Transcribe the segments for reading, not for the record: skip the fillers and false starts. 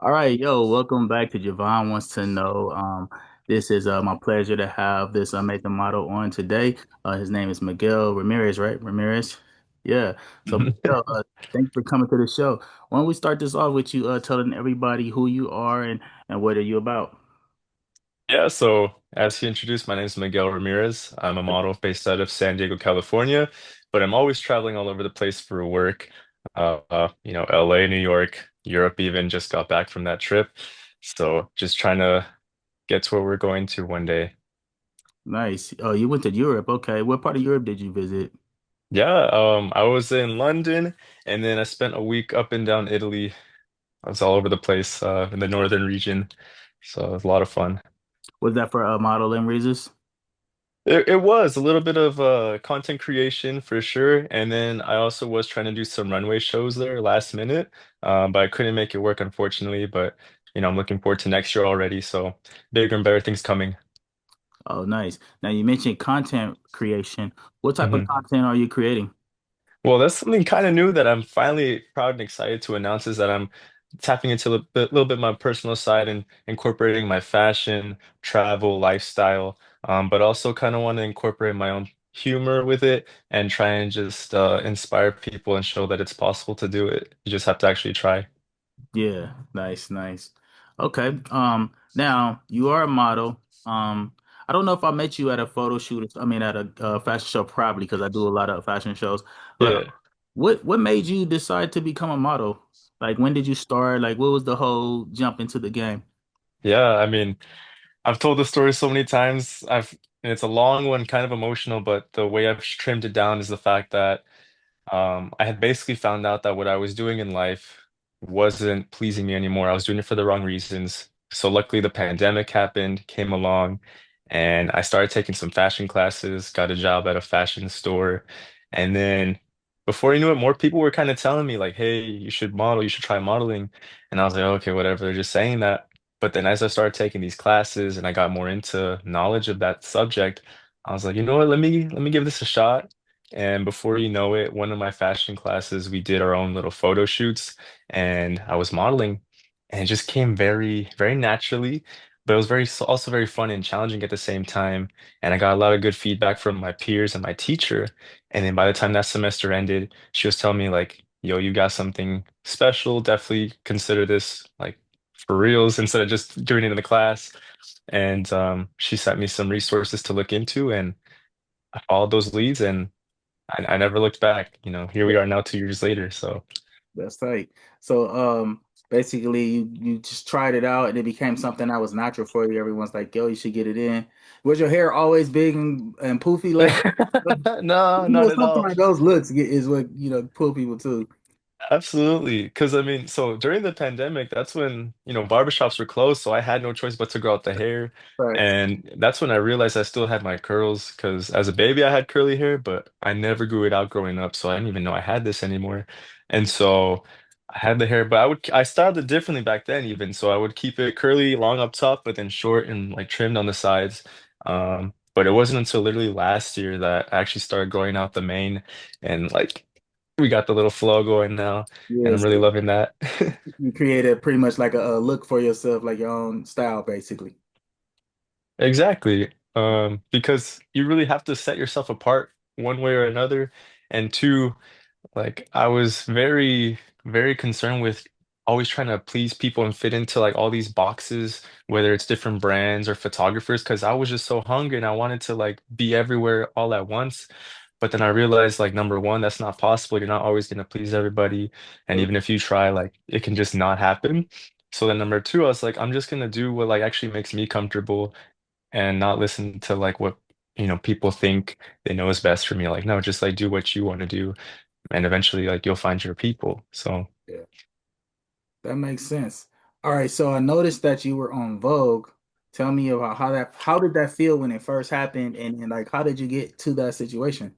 All right, yo, welcome back to Javohn Wants to Know. This is my pleasure to have this amazing model on today. His name is Miguel Ramirez, right? Ramirez? Yeah. So, Miguel, thanks for coming to the show. Why don't we start this off with you telling everybody who you are and what are you about? Yeah, so as he introduced, my name is Miguel Ramirez. I'm a model based out of San Diego, California, but I'm always traveling all over the place for work. LA, New York, Europe even just got back from that trip. So just trying to get to where we're going to one day. Nice. Oh, you went to Europe. Okay. What part of Europe did you visit? Yeah, I was in London and then I spent a week up and down Italy. I was all over the place in the northern region. So it was a lot of fun. Was that for modeling reasons? It was a little bit of content creation for sure. And then I also was trying to do some runway shows there last minute, but I couldn't make it work, unfortunately. But, I'm looking forward to next year already. So bigger and better things coming. Oh, nice. Now you mentioned content creation. What type of hmm content are you creating? Well, that's something kind of new that I'm finally proud and excited to announce is that I'm tapping into a little bit my personal side and incorporating my fashion, travel, lifestyle, but also kind of want to incorporate my own humor with it and try and just inspire people and show that it's possible to do it. You just have to actually try. Yeah, nice, nice. Okay. Now you are a model. I don't know if I met you at a photo shoot. I mean, at a fashion show, probably because I do a lot of fashion shows. But Yeah. what made you decide to become a model? Like, when did you start? Like, what was the whole jump into the game? Yeah, I mean, I've told the story so many times. And it's a long one, kind of emotional, but the way I've trimmed it down is the fact that I had basically found out that what I was doing in life wasn't pleasing me anymore. I was doing it for the wrong reasons. So luckily the pandemic happened, came along, and I started taking some fashion classes, got a job at a fashion store. And then before you knew it, more people were kind of telling me like, hey, you should model, you should try modeling. And I was like, okay, whatever, they're just saying that. But then as I started taking these classes and I got more into knowledge of that subject, I was like, you know what, let me give this a shot. And before you know it, one of my fashion classes, we did our own little photo shoots and I was modeling and it just came very, very naturally, but it was also very fun and challenging at the same time. And I got a lot of good feedback from my peers and my teacher. And then by the time that semester ended, she was telling me like, yo, you got something special. Definitely consider this like for reals instead of just doing it in the class. And she sent me some resources to look into and I followed those leads and I never looked back. Here we are now 2 years later. So That's tight. So, basically, you just tried it out, and it became something that was natural for you. Everyone's like, "Yo, you should get it in." Was your hair always big and poofy like that? no, You know, not at all. sometimes those looks is what pull people too. Absolutely. Because I mean, so during the pandemic, that's when, barbershops were closed. So I had no choice but to grow out the hair. Right. And that's when I realized I still had my curls. Because as a baby, I had curly hair, but I never grew it out growing up. So I didn't even know I had this anymore. And so I had the hair, but I styled it differently back then, even. So I would keep it curly, long up top, but then short and like trimmed on the sides. But it wasn't until literally last year that I actually started growing out the mane and like we got the little flow going now, and Yeah. I'm really So loving that. you created pretty much like a look for yourself, like your own style, basically. Exactly. Because you really have to set yourself apart one way or another. And two, like I was very, very concerned with always trying to please people and fit into like all these boxes, whether it's different brands or photographers, because I was just so hungry and I wanted to like be everywhere all at once. But then I realized like number one, that's not possible. You're not always gonna please everybody. And even if you try, like it can just not happen. So then number two, I was like, I'm just gonna do what like actually makes me comfortable and not listen to like what people think they know is best for me. Like, no, just like do what you want to do and eventually like you'll find your people. So Yeah, that makes sense. All right, so I noticed that you were on Vogue. Tell me about how did that feel when it first happened, and like how did you get to that situation?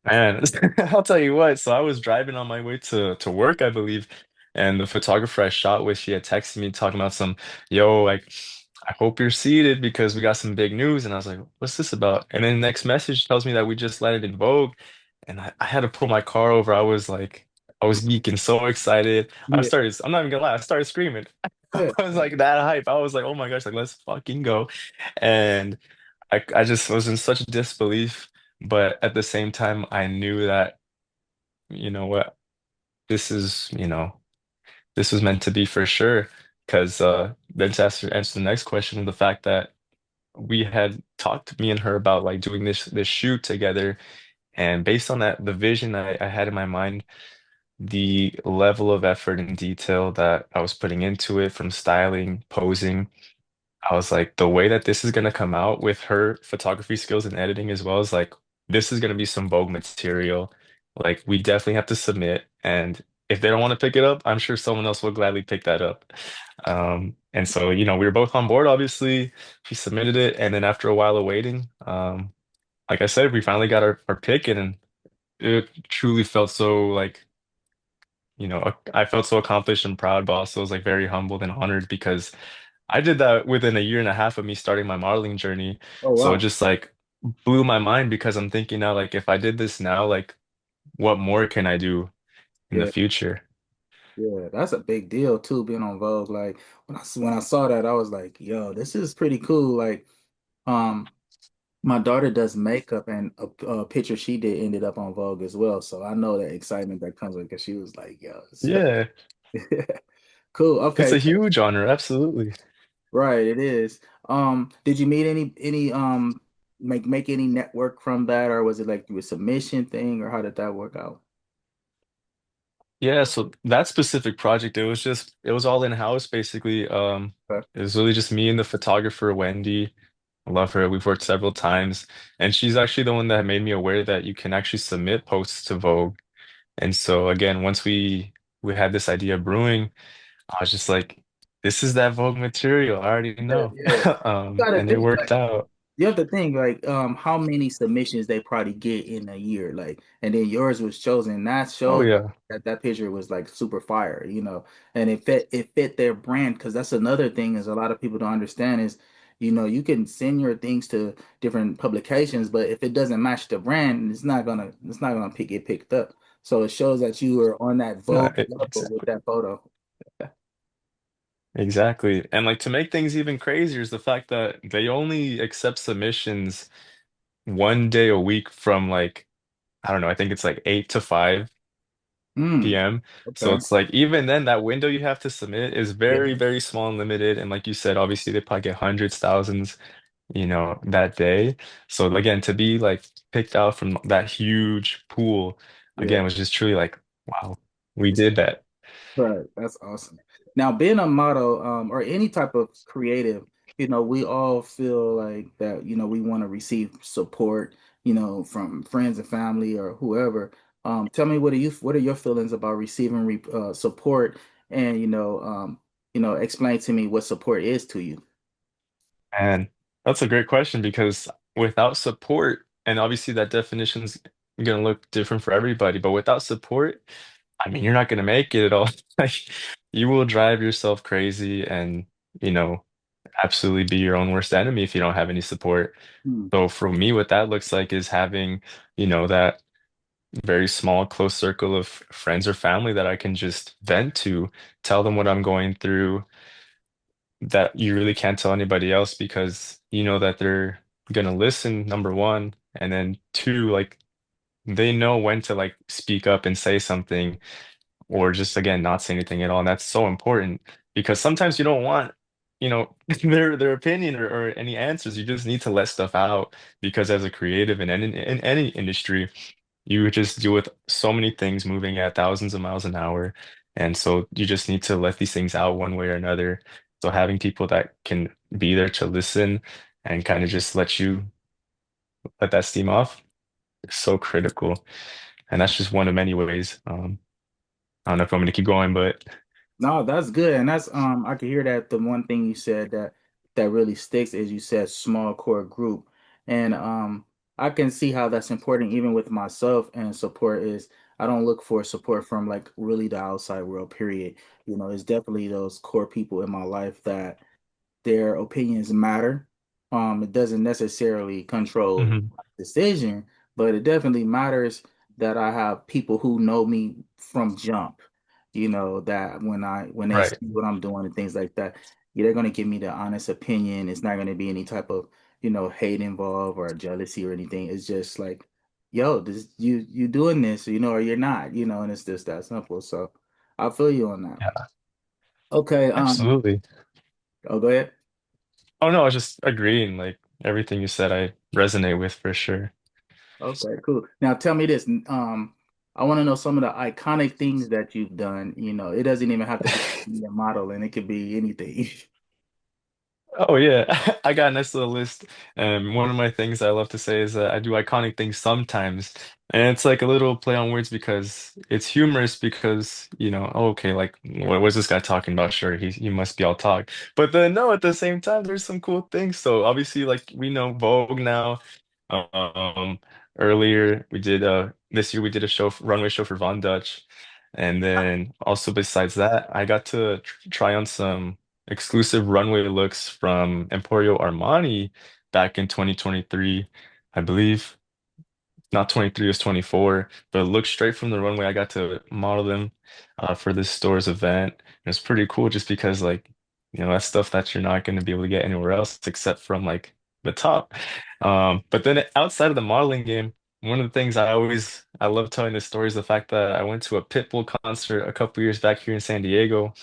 man, I'll tell you what. So I was driving on my way to work, I believe, and the photographer I shot with, she had texted me talking about some, yo, like I hope you're seated because we got some big news. And I was like, what's this about? And then the next message tells me that we just landed in Vogue. And I had to pull my car over. I was geeking so excited. Yeah. I'm not even gonna lie, I started screaming. Yeah. I was like that hype. I was like, oh my gosh, like let's fucking go. And I just was in such disbelief, but at the same time, I knew that, you know what, this is, this was meant to be for sure. Because then to answer the next question, the fact that we had talked, me and her, about like doing this shoot together, and based on that, the vision I had in my mind, the level of effort and detail that I was putting into it, from styling, posing, I was like, the way that this is gonna come out with her photography skills and editing as well, is like, this is gonna be some Vogue material. Like, we definitely have to submit, and if they don't want to pick it up, I'm sure someone else will gladly pick that up. And so, we were both on board, obviously. She submitted it, and then after a while of waiting, like I said, we finally got our pick, and it truly felt so like, I felt so accomplished and proud, but also was like very humbled and honored, because I did that within a year and a half of me starting my modeling journey. Oh So it wow. just like blew my mind, because I'm thinking now, like, if I did this now, like, what more can I do in the Yeah. future? Yeah, that's a big deal too, being on Vogue. Like when I saw that, I was like, "Yo, this is pretty cool." Like, um, my daughter does makeup, and a picture she did ended up on Vogue as well. So I know the excitement that comes with it, because she was like, "Yo, it's Yeah, cool." it's Okay, a huge honor, absolutely. right, it is. Did you meet any make any network from that, or was it like through a submission thing, or how did that work out? Yeah, so that specific project, it was all in-house basically. Okay. It was really just me and the photographer, Wendy. I love her. We've worked several times. And she's actually the one that made me aware that you can actually submit posts to Vogue. And so again, once we had this idea brewing, I was just like, this is that Vogue material. I already Yeah, know. yeah. You gotta And it think. worked out. You have to think like how many submissions they probably get in a year, like, and then yours was chosen. That Oh shows yeah. that that picture was like super fire, and it fit their brand, because that's another thing is a lot of people don't understand is, you can send your things to different publications, but if it doesn't match the brand, it's not gonna get picked up. So it shows that you were on that No, Vogue level with exactly. that photo. Exactly. And like, to make things even crazier is the fact that they only accept submissions one day a week from like, I don't know, I think it's like 8 to 5 Hmm. p.m. So Okay. it's like, even then, that window you have to submit is Yeah. very, very small and limited. And like you said, obviously they probably get hundreds, thousands, that day. So again, to be like picked out from that huge pool, Yeah. again, was just truly like, wow, we did that. Right, that's awesome. Now, being a model, or any type of creative, we all feel like that, we want to receive support, from friends and family or whoever. Tell me, what are your feelings about receiving support, and explain to me what support is to you. And that's a great question, because without support, and obviously that definition's gonna look different for everybody, but without support, I mean, you're not gonna make it at all. Like, you will drive yourself crazy, and, you know, absolutely be your own worst enemy if you don't have any support. Hmm. So for me, what that looks like is having, that very small, close circle of friends or family that I can just vent to, tell them what I'm going through, that you really can't tell anybody else, because you know that they're gonna listen, number one, and then two, like, they know when to like speak up and say something, or just again not say anything at all. And that's so important, because sometimes you don't want, their opinion, or any answers. You just need to let stuff out, because as a creative in any industry, you just deal with so many things moving at thousands of miles an hour. And so you just need to let these things out one way or another. So having people that can be there to listen and kind of just let that steam off is so critical. And that's just one of many ways. I don't know if I'm going to keep going, but No, that's good. And that's I can hear that the one thing you said that really sticks is you said small core group. And I can see how that's important even with myself, and support is I don't look for support from like really the outside world, period. It's definitely those core people in my life that their opinions matter. It doesn't necessarily control Mhm. my decision, but it definitely matters that I have people who know me from jump. that when they see Right. what I'm doing and things like that, yeah, they're gonna give me the honest opinion. It's not gonna be any type of, hate involved or jealousy or anything. It's just like, yo, this you doing this, or you're not, and it's just that simple. So I feel you on that. Yeah, Okay, absolutely. oh, go ahead. Oh no, I was just agreeing. Like everything you said, I resonate with for sure. Okay, cool. Now tell me this. I want to know some of the iconic things that you've done. It doesn't even have to be a model, and it could be anything. Oh yeah, I got a nice little list. One of my things I love to say is that I do iconic things sometimes, and it's like a little play on words because it's humorous because oh, okay, like what was this guy talking about? Sure, he must be all talk, but then no, at the same time, there's some cool things. So obviously, like we know Vogue now. Um, Earlier we did this year we did a runway show for Von Dutch, and then also besides that, I got to try on some exclusive runway looks from Emporio Armani back in 2023, I believe. Not 23, it was 24, but looked straight from the runway. I got to model them for this store's event. And it's pretty cool just because like, that's stuff that you're not going to be able to get anywhere else except from like the top. But then outside of the modeling game, one of the things I love telling this story is the fact that I went to a Pitbull concert a couple years back here in San Diego.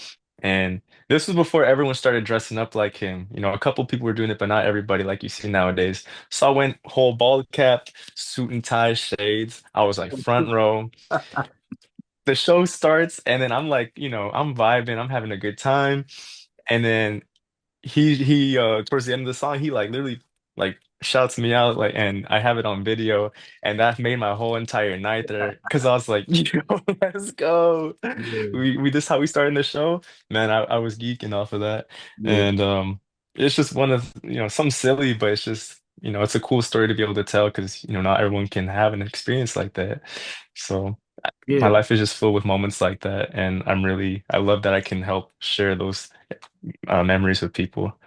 And this was before everyone started dressing up like him. A couple people were doing it, but not everybody like you see nowadays. So I went whole bald cap, suit and tie, shades. I was like front row. The show starts, and then I'm like, I'm vibing, I'm having a good time. And then he towards the end of the song he like literally like shouts me out like and I have it on video and that made my whole entire night there because I was like let's go, Yeah, we this how we started the show, man. I was geeking off of that. yeah, And it's just one of something silly, but it's just it's a cool story to be able to tell because not everyone can have an experience like that. So my yeah, life is just filled with moments like that, and I love that I can help share those memories with people.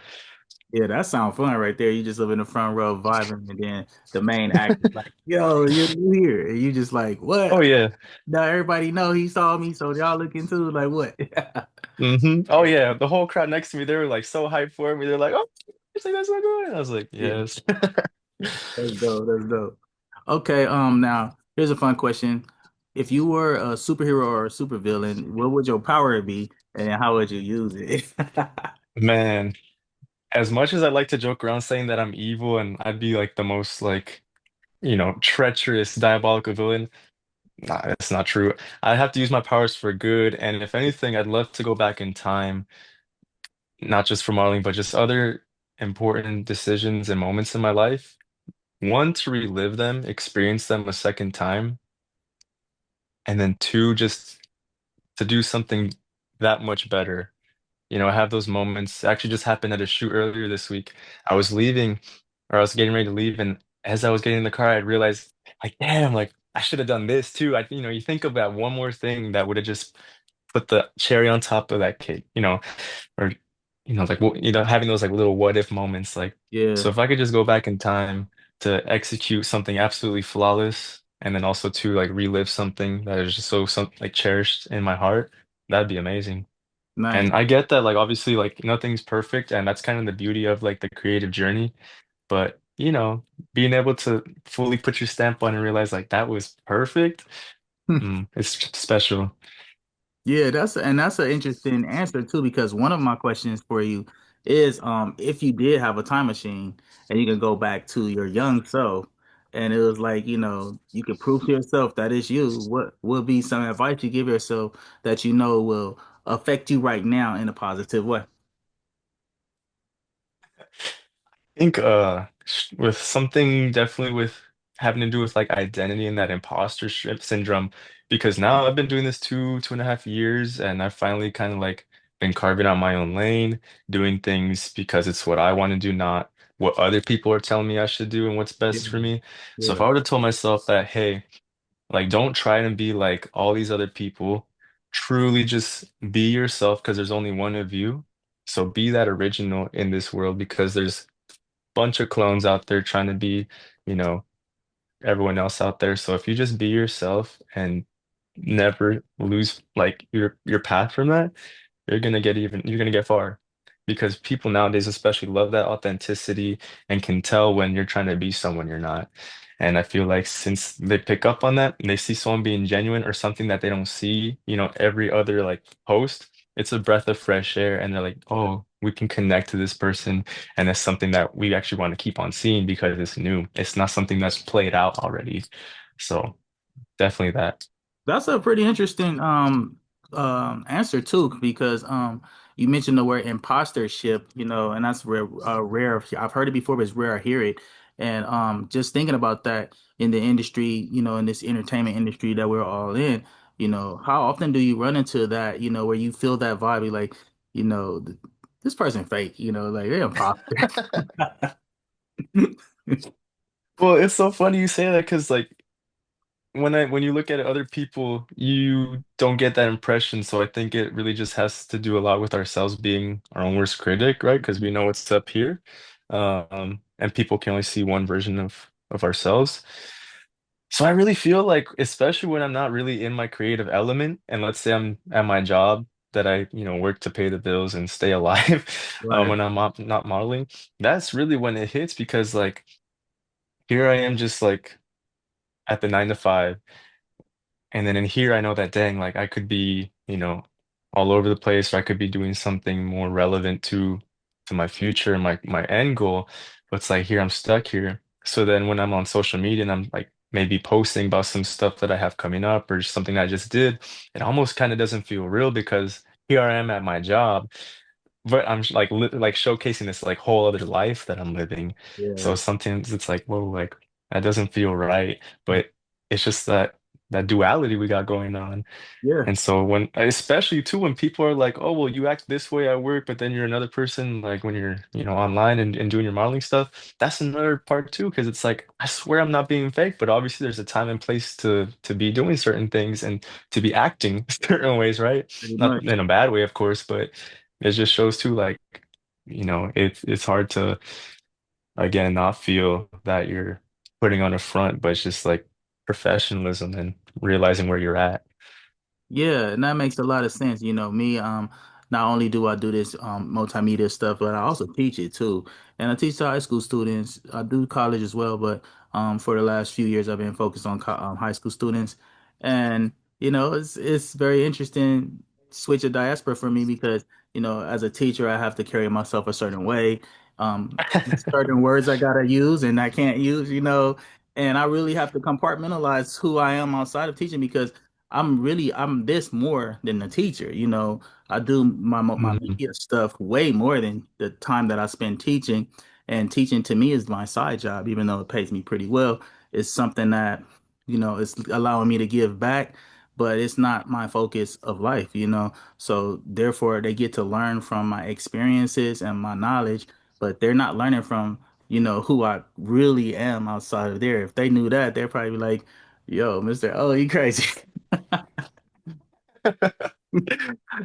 yeah. That sounds fun right there. You just live in the front row vibing, and then the main act is like, "Yo, you here?" And you just like, Oh "What?" yeah. Now everybody know he saw me, so y'all looking too. Like what? Oh yeah. The whole crowd next to me, they were like so hyped for me. They're like, "Oh, it's like that's not going." I was like, Yeah, "Yes." that's dope. That's dope. Okay, now here's a fun question. If you were a superhero or a supervillain, what would your power be and how would you use it? Man, as much as I like to joke around saying that I'm evil and I'd be like the most like, treacherous, diabolical villain, nah, that's not true. I have to use my powers for good, and if anything, I'd love to go back in time, not just for modeling, but just other important decisions and moments in my life. One, to relive them, experience them a second time, and then two, just to do something that much better. I have those moments. It actually just happened at a shoot earlier this week. I was leaving, or I was getting ready to leave, and as I was getting in the car, I realized, like, damn, like I should have done this too. You think of that one more thing that would have just put the cherry on top of that cake, or like having those like little what if moments. Like, Yeah, so if I could just go back in time to execute something absolutely flawless, and then also to like relive something that is just so like cherished in my heart, that'd be amazing. nice. And I get that, like, obviously, like, nothing's perfect, and that's kind of the beauty of like the creative journey. But, being able to fully put your stamp on and realize like that was perfect, it's special. Yeah, that's an interesting answer too, because one of my questions for you is if you did have a time machine and you can go back to your young self and it was like, you could prove to yourself that it's you, what would be some advice you give yourself that you know will affect you right now in a positive way? Think with something definitely with having to do with like identity and that imposter syndrome, because now I've been doing this 2.5 years, and I've finally kind of like been carving out my own lane, doing things because it's what I want to do, not what other people are telling me I should do and what's Yeah, best for me. So if yeah, I were to tell myself that, hey, like don't try and be like all these other people, truly just be yourself because there's only one of you. So be that original in this world because there's bunch of clones out there trying to be, you know, everyone else out there. So if you just be yourself and never lose like your path from that, you're gonna get far. Because people nowadays especially love that authenticity and can tell when you're trying to be someone you're not. And I feel like since they pick up on that and they see someone being genuine or something that they don't see, every other like post, it's a breath of fresh air and they're like, oh, we can connect to this person. And that's something that we actually want to keep on seeing because it's new. It's not something that's played out already. So definitely that. That's a pretty interesting answer too, because you mentioned the word impostership, and that's rare. Rare. I've heard it before, but it's rare I hear it. And just thinking about that in the industry, in this entertainment industry that we're all in, how often do you run into that, where you feel that vibe, you're like, you know, th- this person fake, like they're imposter. Well, it's so funny you say that because like when you look at other people, you don't get that impression. So I think it really just has to do a lot with ourselves being our own worst critic, right? Because we know what's up here, and people can only see one version of ourselves. So I really feel like, especially when I'm not really in my creative element, and let's say I'm at my job that I, work to pay the bills and stay alive, Right. when I'm not modeling, that's really when it hits because like here I am just like at the 9 to 5. And then in here, I know that dang, like I could be, all over the place, or I could be doing something more relevant to my future and my end goal. But it's like here, I'm stuck here. So then when I'm on social media and I'm like maybe posting about some stuff that I have coming up or just something I just did, it almost kind of doesn't feel real because here I am at my job, but I'm like like showcasing this like whole other life that I'm living. So Yeah. sometimes it's like, whoa, like that doesn't feel right. But it's just that duality we got going on. Yeah. And so when, especially too, when people are like, oh, well, you act this way at work, but then you're another person, like when you're, online and doing your modeling stuff, that's another part too, because it's like, I swear I'm not being fake, but obviously there's a time and place to be doing certain things and to be acting certain ways, right? Pretty Not much. in a bad way, of course, but it just shows too, like, it's hard to again not feel that you're putting on a front, but it's just like professionalism and realizing where you're at. Yeah, and that makes a lot of sense. Me, not only do I do this multimedia stuff, but I also teach it too. And I teach to high school students. I do college as well, but for the last few years, I've been focused on high school students. And it's very interesting switch of diaspora for me because as a teacher, I have to carry myself a certain way. Certain words I gotta use and I can't use, and I really have to compartmentalize who I am outside of teaching because I'm this more than the teacher. I do my Mhm. media stuff way more than the time that I spend teaching. And teaching to me is my side job, even though it pays me pretty well. It's something that, it's allowing me to give back, but it's not my focus of life. So therefore they get to learn from my experiences and my knowledge, but they're not learning from, who I really am outside of there. If they knew that, they're probably be like, yo, Mr. Oh, you crazy.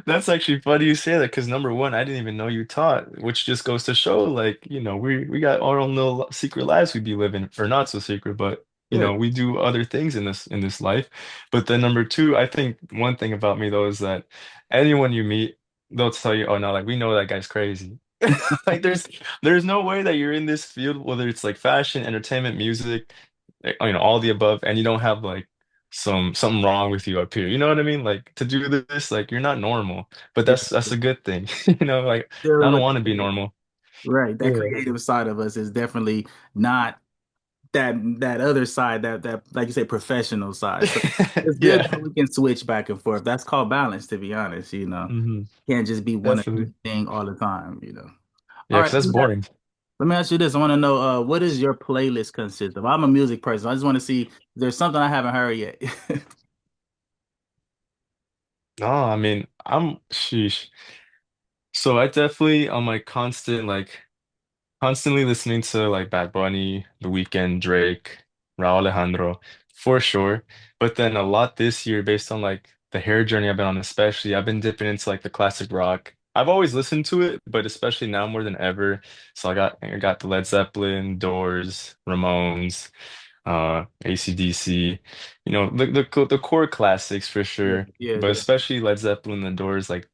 That's actually funny you say that because number one, I didn't even know you taught, which just goes to show like, we got our own little secret lives we be living, or not so secret, but Yeah. we do other things in this life. But then number two, I think one thing about me though is that anyone you meet, they'll tell you, oh no, like we know that guy's crazy. Like there's no way that you're in this field, whether it's like fashion, entertainment, music, like, all the above, and you don't have like something wrong with you up here. You know what I mean? Like to do this, like you're not normal, but Yeah. that's a good thing. Like I Dealing don't with want to be normal. right. That Yeah. creative side of us is definitely not that other side, that like you say, professional side. So it's good Yeah. that we can switch back and forth. That's called balance, to be honest. Hmm. Can't just be one and Definitely. thing all the time. All Yeah, right, because that's boring. let me ask you this. I want to know what does your playlist consist of? I'm a music person. I just want to see if there's something I haven't heard yet. No, I mean, sheesh. So I definitely on my constant like constantly listening to like Bad Bunny, The Weeknd, Drake, Raul Alejandro, for sure. But then a lot this year, based on like the hair journey I've been on, especially, I've been dipping into like the classic rock. I've always listened to it, but especially now more than ever. So I got the Led Zeppelin, Doors, Ramones. AC/DC, the core classics for Yeah, sure. yeah, But yeah. especially Led Zeppelin, The Doors, like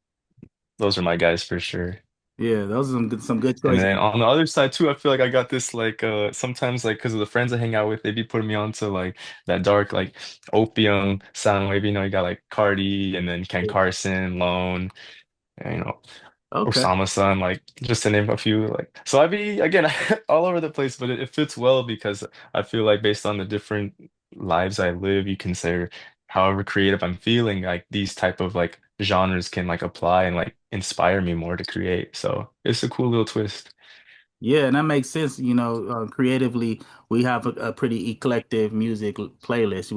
those are my guys for sure. Yeah, those are some good And choices. then on the other side too, I feel like I got this like sometimes like because of the friends I hang out with, they be putting me on to like that dark like opium sound wave. You got like Cardi and then Ken Yeah. Carson, Lone, and, Okay. Osama Sun, like just to name a few. Like so, I be again all over the place, but it fits well because I feel like based on the different lives I live, you can say however creative I'm feeling, like these type of like genres can like apply and like inspire me more to create. So it's a cool little twist. Yeah, and that makes sense. Creatively, we have a pretty eclectic music playlist.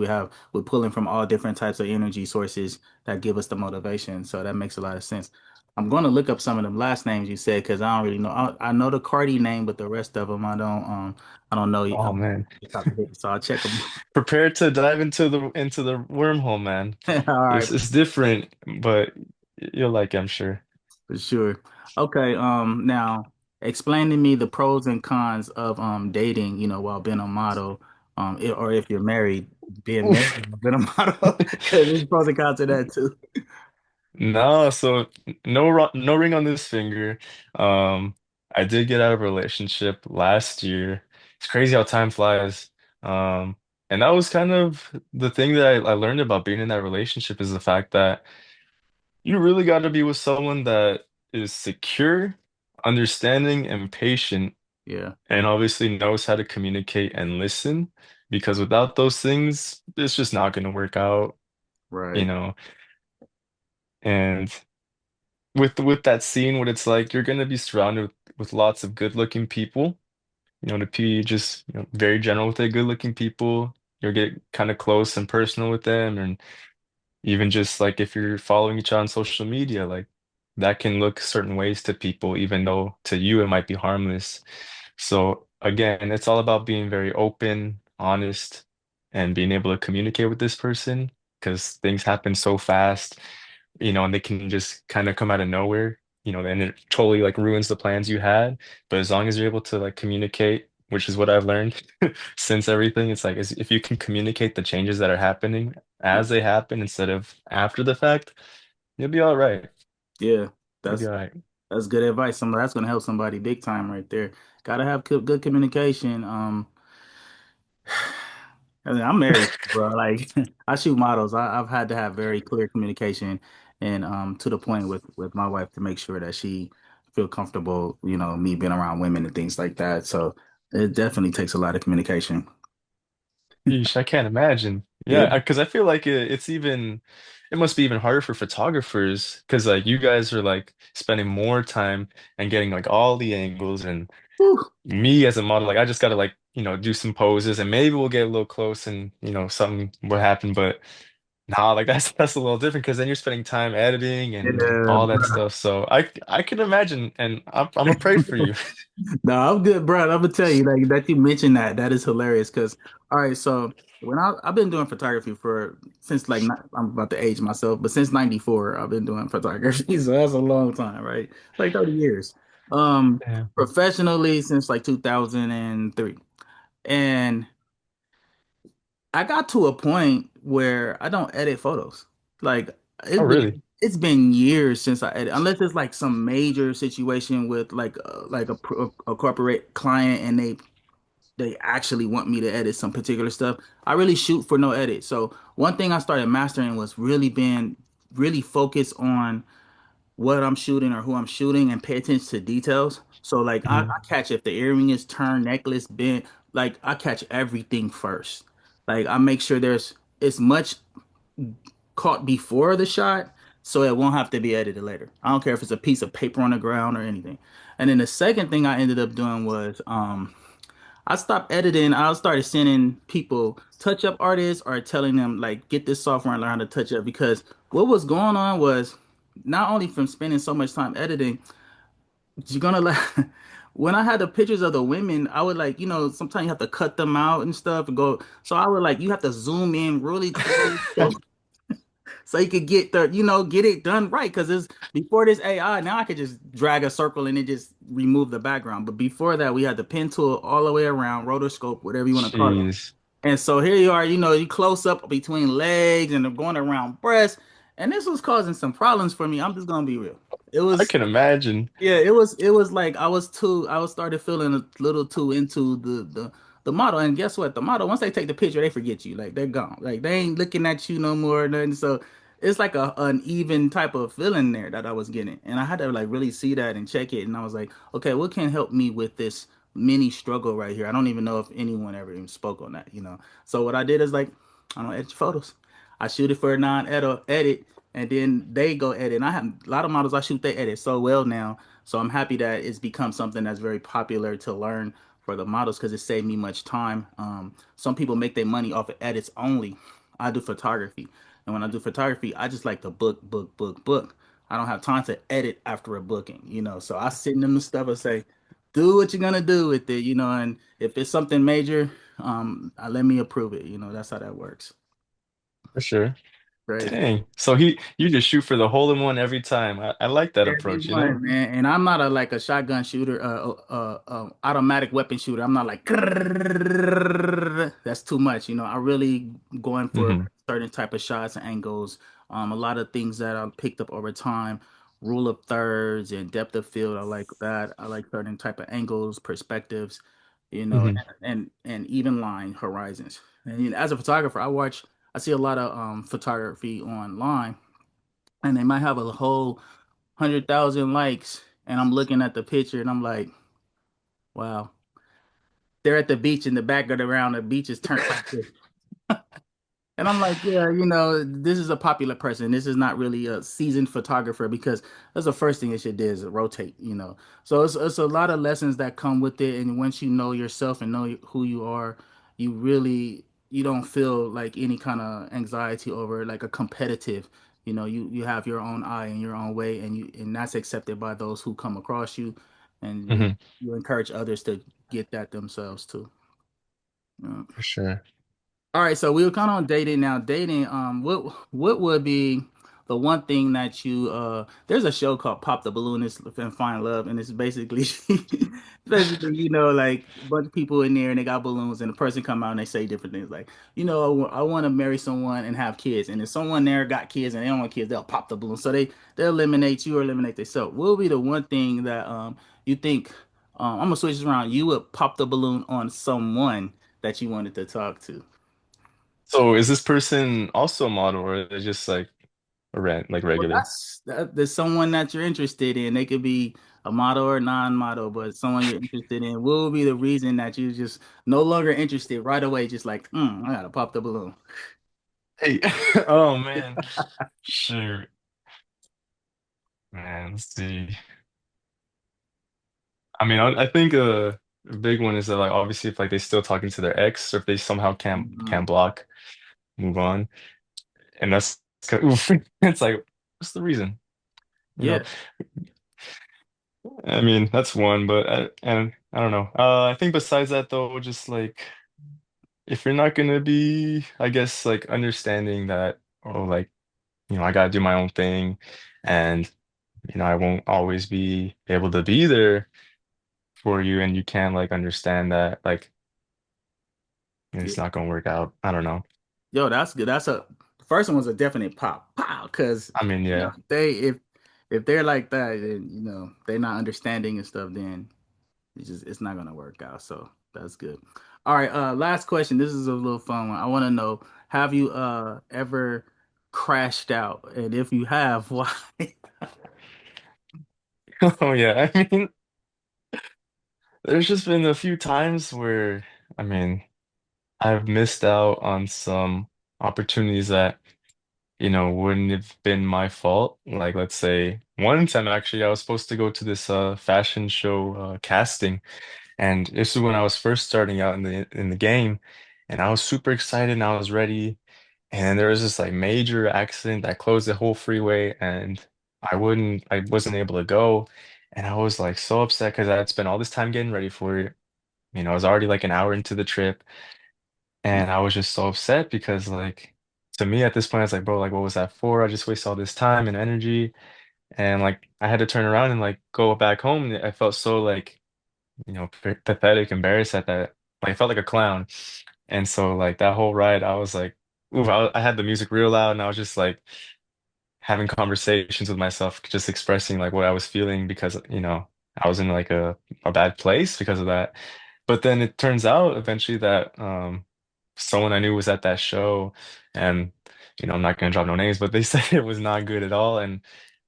We're pulling from all different types of energy sources that give us the motivation. So that makes a lot of sense. I'm going to look up some of them last names you said because I don't really know. I know the Cardi name, but the rest of them I don't know. Oh man, So I'll check them. prepare to dive into the wormhole, man. All right, It's different, but you'll like it, I'm sure. for sure. Okay. Now explain to me the pros and cons of dating. While being a model. Or if you're married, being married Oof. while being a model, because there's pros and cons to that too. No, so no ring on this finger. Um, I did get out of a relationship last year. It's crazy how time flies. Um, and that was kind of the thing that I learned about being in that relationship is the fact that you really got to be with someone that is secure, understanding, and patient, Yeah, and obviously knows how to communicate and listen. Because without those things, it's just not going to work out, you right. know. And with that scene, what it's like, you're gonna be surrounded with lots of good-looking people. To be just very general with it, good-looking people. You'll get kind of close and personal with them, and even just like if you're following each other on social media, like that can look certain ways to people, even though to you it might be harmless. So again, it's all about being very open, honest, and being able to communicate with this person because things happen so fast, and they can just kind of come out of nowhere, and it totally like ruins the plans you had. But as long as you're able to like communicate, which is what I've learned since everything, it's like if you can communicate the changes that are happening as they happen instead of after the fact, you'll be all right. Yeah, You'll be that's all right. that's good advice. That's gonna help somebody big time right there. Gotta have good communication. I mean, I'm married, bro. Like I shoot models. I've had to have very clear communication and to the point with my wife to make sure that she feel comfortable, me being around women and things like that. So it definitely takes a lot of communication. Yeesh, I can't imagine. Yeah. Yeah, because I feel like it must be even harder for photographers because like you guys are like spending more time and getting like all the angles, and Whew. me as a model, like I just gotta like, do some poses and maybe we'll get a little close and something will happen, but nah, like that's a little different because then you're spending time editing and Yeah, all that bro. stuff. So I can imagine, and I'm gonna pray for you. No, I'm good, bro. I'm gonna tell you like that you mentioned that is hilarious because all right, so when I've been doing photography for since like I'm about to age myself, but since '94 I've been doing photography, so that's a long time, right? Like 30 years. Yeah. Professionally since like 2003, and I got to a point where I don't edit photos. Like Oh, it's really? it's been years since I edit, unless it's like some major situation with like a corporate client and they actually want me to edit some particular stuff. I really shoot for no edit. So one thing I started mastering was really focused on what I'm shooting or who I'm shooting and pay attention to details. So like I Mhm. catch if the earring is turned, necklace bent, like I catch everything first. Like I make sure there's as much caught before the shot so it won't have to be edited later. I don't care if it's a piece of paper on the ground or anything. And then the second thing I ended up doing was I stopped editing. I started sending people touch up artists or telling them like get this software and learn how to touch up because what was going on was not only from spending so much time editing, you're gonna like when I had the pictures of the women, I would like, sometimes you have to cut them out and stuff and go. So I would like you have to zoom in really close so you could get get it done right. Cause it's before this AI, now I could just drag a circle and it just remove the background. But before that, we had the pen tool all the way around, rotoscope, whatever you want to call it. Jeez. And so here you are, you close up between legs and they're going around breasts, and this was causing some problems for me. I'm just gonna be real. It I was can imagine. Yeah, it was like I was started feeling a little too into the model. And guess what? The model, once they take the picture, they forget you. Like they're gone. Like they ain't looking at you no more or nothing. So it's like a an even type of feeling there that I was getting. And I had to like really see that and check it. And I was like, okay, what can help me with this mini struggle right here? I don't even know if anyone ever even spoke on that. So what I did is like, I don't edit photos. I shoot it for a non-edit, and then they go edit. And I have a lot of models I shoot they edit so well now, so I'm happy that it's become something that's very popular to learn for the models because it saved me much time. Some people make their money off of edits only. I do photography, and when I do photography, I just like to book, book, book, book. I don't have time to edit after a booking. So I send them the stuff and say, do what you're gonna do with it. And if it's something major, let me approve it. That's how that works. For sure. Crazy. Dang. So you just shoot for the hole in one every time. I like that Every approach, you know? one, man. And I'm not like a shotgun shooter, automatic weapon shooter. I'm not like that's too much. I really going for Hmm. certain type of shots and angles. A lot of things that I picked up over time, rule of thirds and depth of field. I like that. I like certain type of angles, perspectives, Hmm. and even line horizons. And as a photographer, I see a lot of photography online, and they might have a whole 100,000 likes, and I'm looking at the picture and I'm like, wow, they're at the beach in the background. The beach is turned like this. And I'm like, yeah, this is a popular person. This is not really a seasoned photographer because that's the first thing it should do is rotate. So it's a lot of lessons that come with it. And once you know yourself and know who you are, you don't feel like any kind of anxiety over like a competitive. You have your own eye and your own way, and that's accepted by those who come across you, and you Hmm. you encourage others to get that themselves too. Yeah. For sure. All right, so we were kind of on dating now. Dating, what would be the one thing that there's a show called Pop the Balloonist and Find Love, and it's basically basically, like a bunch of people in there and they got balloons and the person come out and they say different things like, I want to marry someone and have kids. And if someone there got kids and they don't want kids, they'll pop the balloon. So they'll eliminate you or eliminate themselves. What would be the one thing that you think I'm gonna switch this around, you would pop the balloon on someone that you wanted to talk to? So is this person also a model or is it just like a rent, like Well, regular? there's someone that you're interested in. They could be a model or non-model, but someone you're interested in. What will be the reason that you just no longer interested right away? Just like, I gotta pop the balloon. Hey, oh man. Sure. Man, let's see. I mean, I think a big one is that like obviously if like they still talking to their ex or if they somehow can't Mhm. block, move on. And that's oof, it's like what's the reason? You know? Yeah, I mean, that's one, but I don't know. I think besides that though, just like if you're not gonna be, I guess like understanding that, oh, like, I gotta do my own thing and I won't always be able to be there for you and you can like understand that like it's yeah. not gonna work out. I don't know. Yo, that's good. The first one was a definite pop, pow, because I mean, yeah. if they're like that, and they're not understanding and stuff, then it's not gonna work out. So that's good. All right, last question. This is a little fun one. I want to know, have you ever crashed out? And if you have, why? Oh yeah. I mean, there's just been a few times where I mean, I've missed out on some opportunities that wouldn't have been my fault. Like, let's say one time actually, I was supposed to go to this fashion show casting, and this is when I was first starting out in the game, and I was super excited and I was ready, and there was this like major accident that closed the whole freeway, and I wasn't able to go, and I was like so upset because I had spent all this time getting ready for it. I was already like an hour into the trip. And I was just so upset because like to me at this point, I was like, bro, like what was that for? I just wasted all this time and energy. And like I had to turn around and like go back home. And I felt so like, pathetic, embarrassed at that. Like I felt like a clown. And so like that whole ride, I was like, ooh, I had the music real loud, and I was just like having conversations with myself, just expressing like what I was feeling because, I was in like a bad place because of that. But then it turns out eventually that someone I knew was at that show, and I'm not gonna drop no names, but they said it was not good at all. And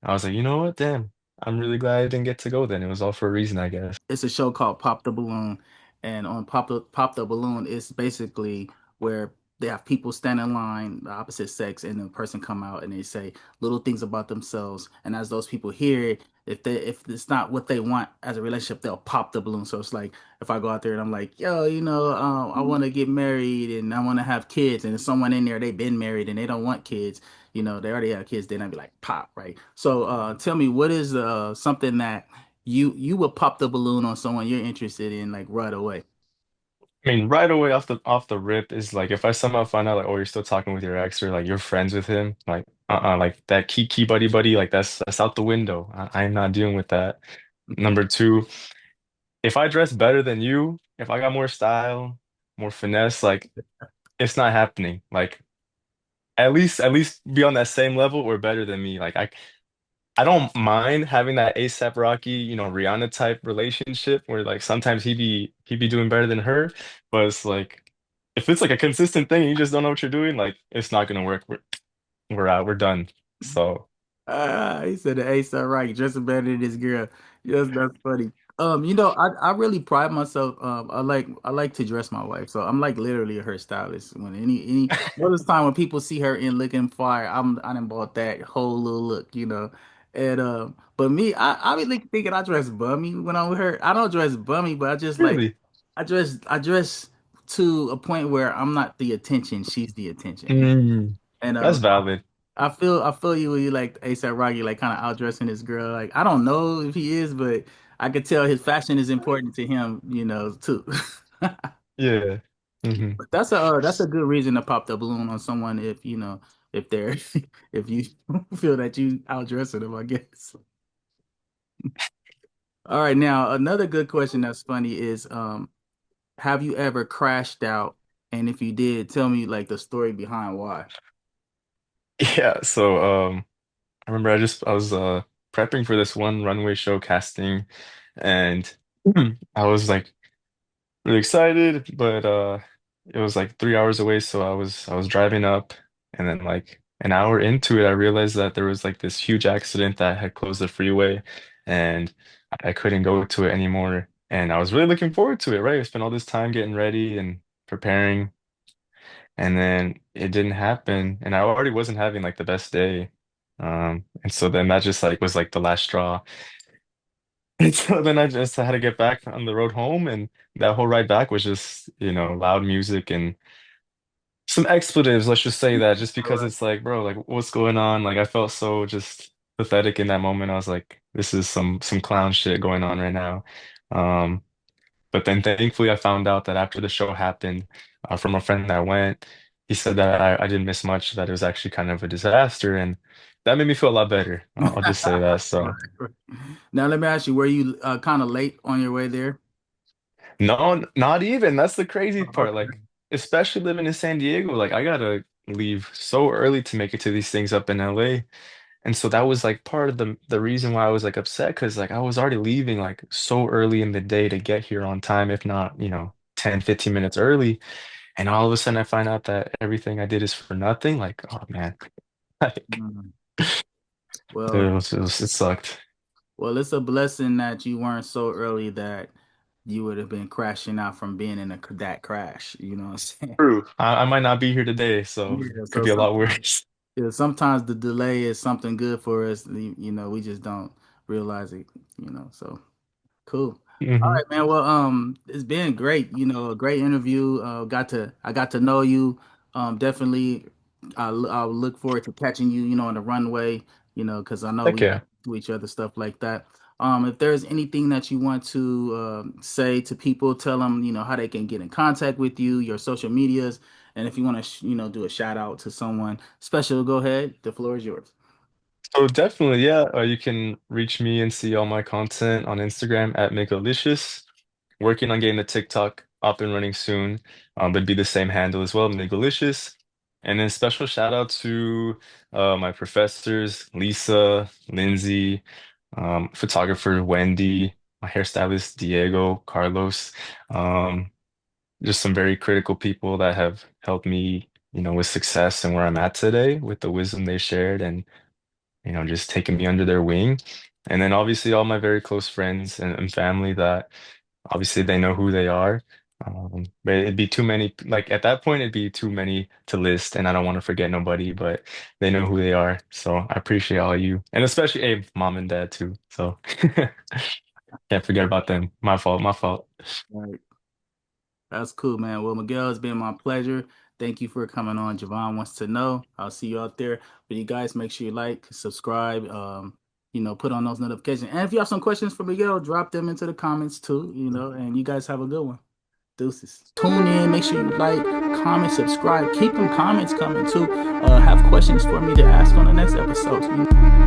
I was like, you know what, damn, I'm really glad I didn't get to go then. It was all for a reason, I guess. It's a show called Pop the Balloon, and on Pop the Balloon, it's basically where they have people stand in line, the opposite sex, and the person come out and they say little things about themselves, and as those people hear it, if it's not what they want as a relationship, they'll pop the balloon. So it's like if I go out there and I'm like, yo, I want to get married and I want to have kids, and there's someone in there they've been married and they don't want kids, they already have kids, then I'd be like pop, right? So tell me, what is something that you would pop the balloon on someone you're interested in like right away. I mean, right away off the rip is like if I somehow find out like, oh, you're still talking with your ex or like you're friends with him, like like that key buddy buddy, like that's out the window. I'm not dealing with that. Number two, if I dress better than you, if I got more style, more finesse, like it's not happening. Like at least be on that same level or better than me. Like I don't mind having that ASAP Rocky, Rihanna type relationship where like sometimes he be doing better than her, but it's like if it's like a consistent thing and you just don't know what you're doing, like it's not gonna work. We're out, we're done. So He said the ace are right, dressing better than this girl. Yes, that's funny. I really pride myself. I like to dress my wife, so I'm like literally her stylist. When any most time when people see her in looking fire, I done bought that whole little look. And but me, I really thinking I dress bummy when I'm with her. I don't dress bummy, but I just like really, I dress to a point where I'm not the attention, she's the attention. mm, And that's valid. I feel you when you like ASAP Rocky, like kind of outdressing this girl. Like I don't know if he is, but I could tell his fashion is important to him, too. Yeah. Hmm. But that's a good reason to pop the balloon on someone if if they're if you feel that you outdressing them, I guess. All right, now another good question that's funny is have you ever crashed out? And if you did, tell me like the story behind why. Yeah. So I remember I was prepping for this one runway show casting, and I was like really excited, but it was like 3 hours away, so I was driving up, and then like an hour into it, I realized that there was like this huge accident that had closed the freeway, and I couldn't go to it anymore. And I was really looking forward to it, right? I spent all this time getting ready and preparing, and then it didn't happen, and I already wasn't having like the best day. And so then that just like was like the last straw. And so then I just had to get back on the road home, and that whole ride back was just, loud music and some expletives, let's just say that, just All because right. it's like, bro, like what's going on? Like I felt so just pathetic in that moment. I was like, this is some clown shit going on right now. Um, but then thankfully I found out that after the show happened, from a friend that went, he said that I didn't miss much, that it was actually kind of a disaster, and that made me feel a lot better. I'll just say that. Right, So. right. Now let me ask you, were you kind of late on your way there? No, not even. That's the crazy Oh, part. okay. Like, especially living in San Diego, like I gotta leave so early to make it to these things up in LA. And so that was like part of the reason why I was like upset, because like I was already leaving like so early in the day to get here on time, if not, 10, 15 minutes early. And all of a sudden I find out that everything I did is for nothing. Like, oh man. Like Mm. it Well, it sucked. well, it's a blessing that you weren't so early that you would have been crashing out from being in that crash. You know what I'm saying? True. I might not be here today, so Yeah. could So be a lot sometimes, worse. yeah, sometimes the delay is something good for us. We just don't realize it. So. Cool. All Hmm. right, man. Well, it's been great. A great interview. I got to know you. Definitely, I'll look forward to catching you. On the runway. Because I know Heck we yeah. do each other stuff like that. If there's anything that you want to say to people, tell them how they can get in contact with you, your social medias, and if you want to do a shout out to someone special, go ahead. The floor is yours. So definitely, yeah. You can reach me and see all my content on Instagram at Miguelicious. Working on getting the TikTok up and running soon. But it'd be the same handle as well, Miguelicious. And then special shout out to my professors, Lisa, Lindsay, photographer Wendy, my hairstylist Diego, Carlos. Um, just some very critical people that have helped me, with success and where I'm at today with the wisdom they shared and, just taking me under their wing. And then obviously all my very close friends and family that obviously they know who they are. But it'd be too many, like at that point, it'd be too many to list, and I don't want to forget nobody, but they know who they are. So I appreciate all you, and especially Abe, mom and dad too. So can't forget about them. My fault, my fault. Right. That's cool, man. Well, Miguel, it's been my pleasure. Thank you for coming on. Javohn Wants to Know. I'll see you out there. But you guys make sure you like, subscribe, put on those notifications. And if you have some questions for Miguel, drop them into the comments too, and you guys have a good one. Deuces. Tune in, make sure you like, comment, subscribe. Keep them comments coming too. Have questions for me to ask on the next episode.